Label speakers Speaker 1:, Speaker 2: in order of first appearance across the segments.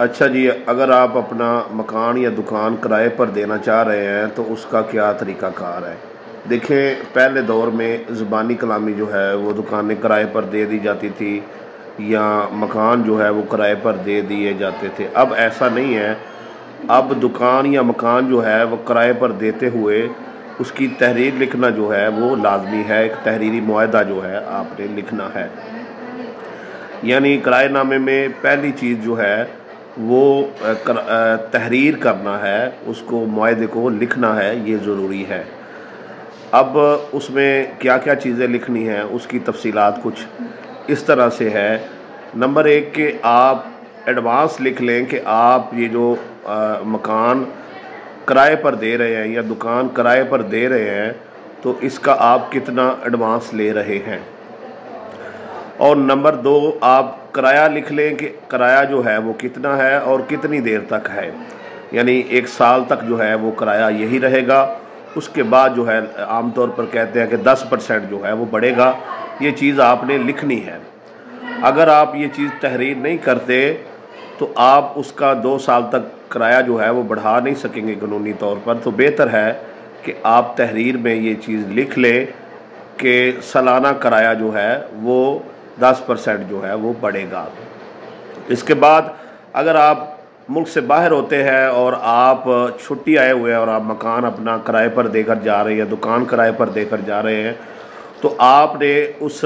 Speaker 1: अच्छा जी, अगर आप अपना मकान या दुकान किराए पर देना चाह रहे हैं तो उसका क्या तरीक़ाकार है? देखें, पहले दौर में ज़ुबानी कलामी जो है वो दुकानें किराए पर दे दी जाती थी या मकान जो है वो किराए पर दे दिए जाते थे। अब ऐसा नहीं है। अब दुकान या मकान जो है वो किराए पर देते हुए उसकी तहरीर लिखना जो है वो लाज़मी है। एक तहरीरी मुआहदा जो है आपने लिखना है। यानी किराएनामे में पहली चीज़ जो है वो तहरीर करना है, उसको मुआहदे को लिखना है, ये ज़रूरी है। अब उसमें क्या क्या चीज़ें लिखनी हैं उसकी तफसीलात कुछ इस तरह से है। नंबर एक कि आप एडवांस लिख लें कि आप ये जो मकान किराए पर दे रहे हैं या दुकान किराए पर दे रहे हैं तो इसका आप कितना एडवांस ले रहे हैं। और नंबर दो, आप किराया लिख लें कि किराया जो है वो कितना है और कितनी देर तक है। यानी 1 साल तक जो है वो किराया यही रहेगा। उसके बाद जो है आमतौर पर कहते हैं कि 10% जो है वो बढ़ेगा। ये चीज़ आपने लिखनी है। अगर आप ये चीज़ तहरीर नहीं करते तो आप उसका 2 साल तक किराया जो है वो बढ़ा नहीं सकेंगे कानूनी तौर पर। तो बेहतर है कि आप तहरीर में ये चीज़ लिख लें कि सालाना किराया जो है वो 10% जो है वो बढ़ेगा। इसके बाद अगर आप मुल्क से बाहर होते हैं और आप छुट्टी आए हुए हैं और आप मकान अपना किराए पर देकर जा रहे हैं या दुकान किराए पर देकर जा रहे हैं तो आपने उस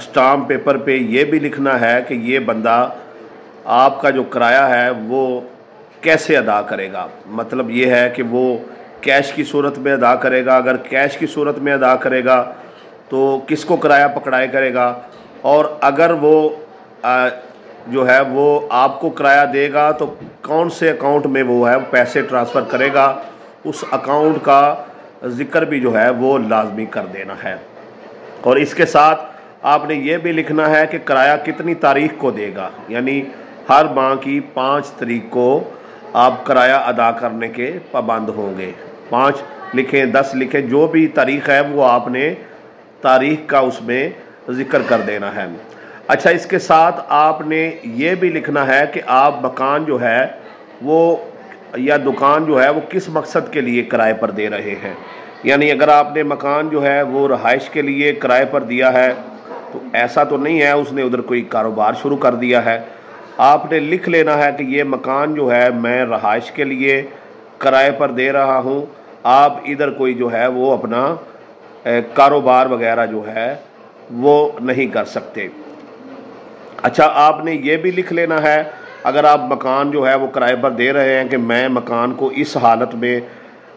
Speaker 1: स्टाम्प पेपर पे ये भी लिखना है कि ये बंदा आपका जो किराया है वो कैसे अदा करेगा। मतलब ये है कि वो कैश की सूरत में अदा करेगा। अगर कैश की सूरत में अदा करेगा तो किसको किराया पकड़ाए करेगा, और अगर वो जो है वो आपको किराया देगा तो कौन से अकाउंट में वो है पैसे ट्रांसफ़र करेगा, उस अकाउंट का ज़िक्र भी जो है वो लाजमी कर देना है। और इसके साथ आपने ये भी लिखना है कि किराया कितनी तारीख को देगा। यानी हर माह की 5 तारीख को आप किराया अदा करने के पाबंद होंगे। 5 लिखें, 10 लिखें, जो भी तारीख़ है वो आपने तारीख का उसमें ज़िक्र कर देना है। अच्छा, इसके साथ आपने ये भी लिखना है कि आप मकान जो है वो या दुकान जो है वो किस मकसद के लिए किराए पर दे रहे हैं। यानी अगर आपने मकान जो है वो रहाइश के लिए किराए पर दिया है तो ऐसा तो नहीं है उसने उधर कोई कारोबार शुरू कर दिया है। आपने लिख लेना है कि ये मकान जो है मैं रहाइश के लिए किराए पर दे रहा हूँ। आप इधर कोई जो है वो अपना कारोबार वगैरह जो है वो नहीं कर सकते। अच्छा, आपने ये भी लिख लेना है अगर आप मकान जो है वो किराए पर दे रहे हैं कि मैं मकान को इस हालत में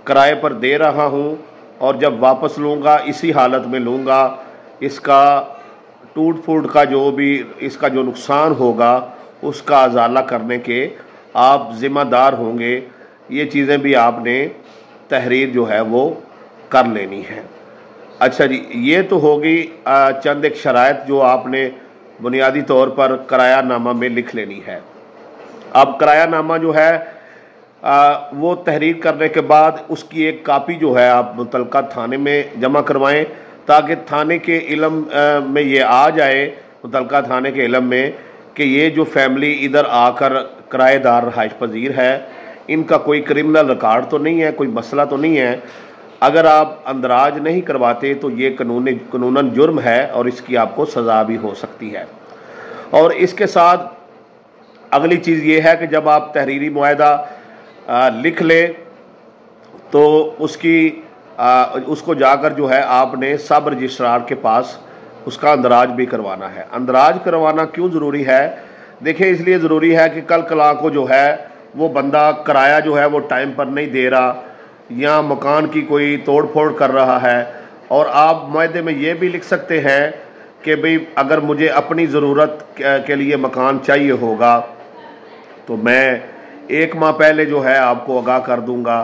Speaker 1: किराए पर दे रहा हूँ और जब वापस लूँगा इसी हालत में लूँगा। इसका टूट फूट का जो भी इसका जो नुकसान होगा उसका अजाला करने के आप ज़िम्मेदार होंगे। ये चीज़ें भी आपने तहरीर जो है वो कर लेनी है। अच्छा जी, ये तो होगी चंद एक शराइत जो आपने बुनियादी तौर पर किरायानामा में लिख लेनी है। अब किरायानामा जो है वो तहरीर करने के बाद उसकी एक कापी जो है आप मुतल्लिका थाने में जमा करवाएं ताकि थाने के इल्म में ये आ जाए, मुतल्लिका थाने के इल्म में, कि ये जो फैमिली इधर आकर किराएदार रहाइश पजीर है इनका कोई क्रिमिनल रिकॉर्ड तो नहीं है, कोई मसला तो नहीं है। अगर आप अंदराज नहीं करवाते तो ये कानूनन जुर्म है और इसकी आपको सज़ा भी हो सकती है। और इसके साथ अगली चीज़ ये है कि जब आप तहरीरी मुआहदा लिख लें तो उसको जाकर जो है आपने सब रजिस्ट्रार के पास उसका अंदराज भी करवाना है। अंदराज करवाना क्यों ज़रूरी है? देखिए, इसलिए ज़रूरी है कि कल कला को जो है वो बंदा किराया जो है वो टाइम पर नहीं दे रहा या मकान की कोई तोड़ फोड़ कर रहा है। और आप मुआहदे में ये भी लिख सकते हैं कि भाई अगर मुझे अपनी ज़रूरत के लिए मकान चाहिए होगा तो मैं 1 माह पहले जो है आपको आगाह कर दूंगा,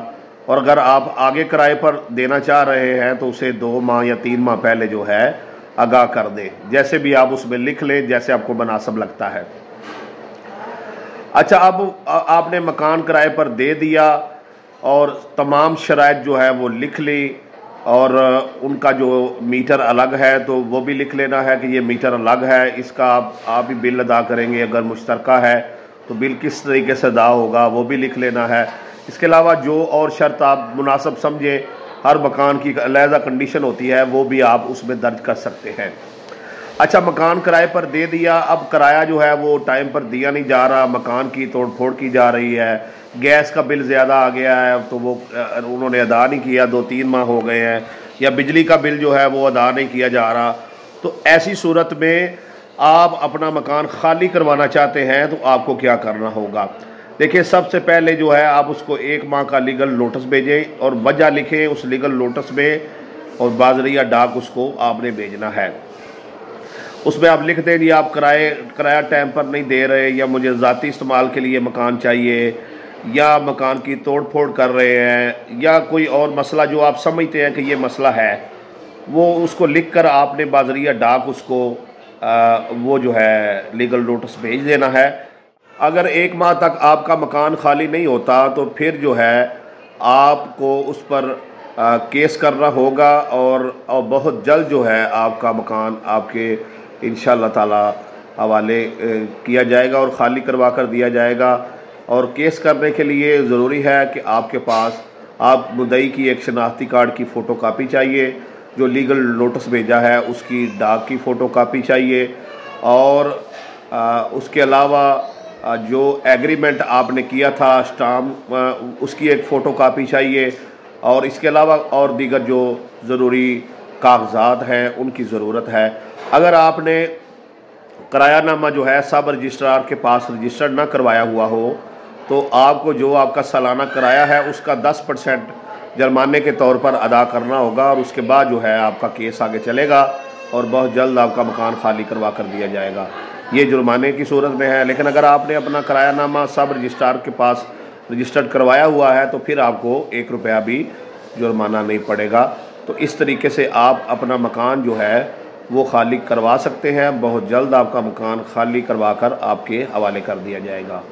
Speaker 1: और अगर आप आगे किराए पर देना चाह रहे हैं तो उसे 2 माह या 3 माह पहले जो है आगाह कर दें। जैसे भी आप उसमें लिख लें जैसे आपको मुनासिब लगता है। अच्छा, अब आपने मकान किराए पर दे दिया और तमाम शराइत जो है वो लिख ली और उनका जो मीटर अलग है तो वो भी लिख लेना है कि ये मीटर अलग है, इसका आप ही बिल अदा करेंगे। अगर मुश्तरका है तो बिल किस तरीके से अदा होगा वो भी लिख लेना है। इसके अलावा जो और शर्त आप मुनासिब समझें, हर मकान की अलहदा कंडीशन होती है, वो भी आप उसमें दर्ज कर सकते हैं। अच्छा, मकान किराए पर दे दिया, अब किराया जो है वो टाइम पर दिया नहीं जा रहा, मकान की तोड़ फोड़ की जा रही है, गैस का बिल ज़्यादा आ गया है तो वो उन्होंने अदा नहीं किया, 2-3 माह हो गए हैं, या बिजली का बिल जो है वो अदा नहीं किया जा रहा, तो ऐसी सूरत में आप अपना मकान खाली करवाना चाहते हैं तो आपको क्या करना होगा। देखिए, सबसे पहले जो है आप उसको 1 माह का लीगल नोटिस भेजें और वजह लिखें उस लीगल नोटिस में, और बाज़रिया डाक उसको आपने भेजना है। उसमें आप लिख दें जी आप किराया टाइम पर नहीं दे रहे, या मुझे ज़ाती इस्तेमाल के लिए मकान चाहिए, या मकान की तोड़ फोड़ कर रहे हैं, या कोई और मसला जो आप समझते हैं कि ये मसला है, वो उसको लिख कर आपने बाज़रिया डाक उसको वो जो है लीगल नोटिस भेज देना है। अगर 1 माह तक आपका मकान खाली नहीं होता तो फिर जो है आपको उस पर केस करना होगा, और बहुत जल्द जो है आपका मकान आपके इंशाअल्लाह ताला हवाले किया जाएगा और ख़ाली करवा कर दिया जाएगा। और केस करने के लिए ज़रूरी है कि आपके पास आप मुद्दई की एक शनाख्ती कार्ड की फ़ोटो कापी चाहिए, जो लीगल नोटिस भेजा है उसकी डाक की फ़ोटो कापी चाहिए, और उसके अलावा जो एग्रीमेंट आपने किया था स्टाम्प उसकी एक फ़ोटो कापी चाहिए, और इसके अलावा और दीगर जो ज़रूरी कागजात हैं उनकी ज़रूरत है। अगर आपने किरायानामा जो है सब रजिस्ट्रार के पास रजिस्टर्ड ना करवाया हुआ हो तो आपको जो आपका सालाना किराया है उसका 10% जुर्माने के तौर पर अदा करना होगा, और उसके बाद जो है आपका केस आगे चलेगा और बहुत जल्द आपका मकान खाली करवा कर दिया जाएगा। ये जुर्माने की सूरत में है। लेकिन अगर आपने अपना किरायानामा सब रजिस्ट्रार के पास रजिस्टर्ड करवाया हुआ है तो फिर आपको 1 रुपया भी जुर्माना नहीं पड़ेगा। तो इस तरीके से आप अपना मकान जो है वो खाली करवा सकते हैं। बहुत जल्द आपका मकान खाली करवा कर आपके हवाले कर दिया जाएगा।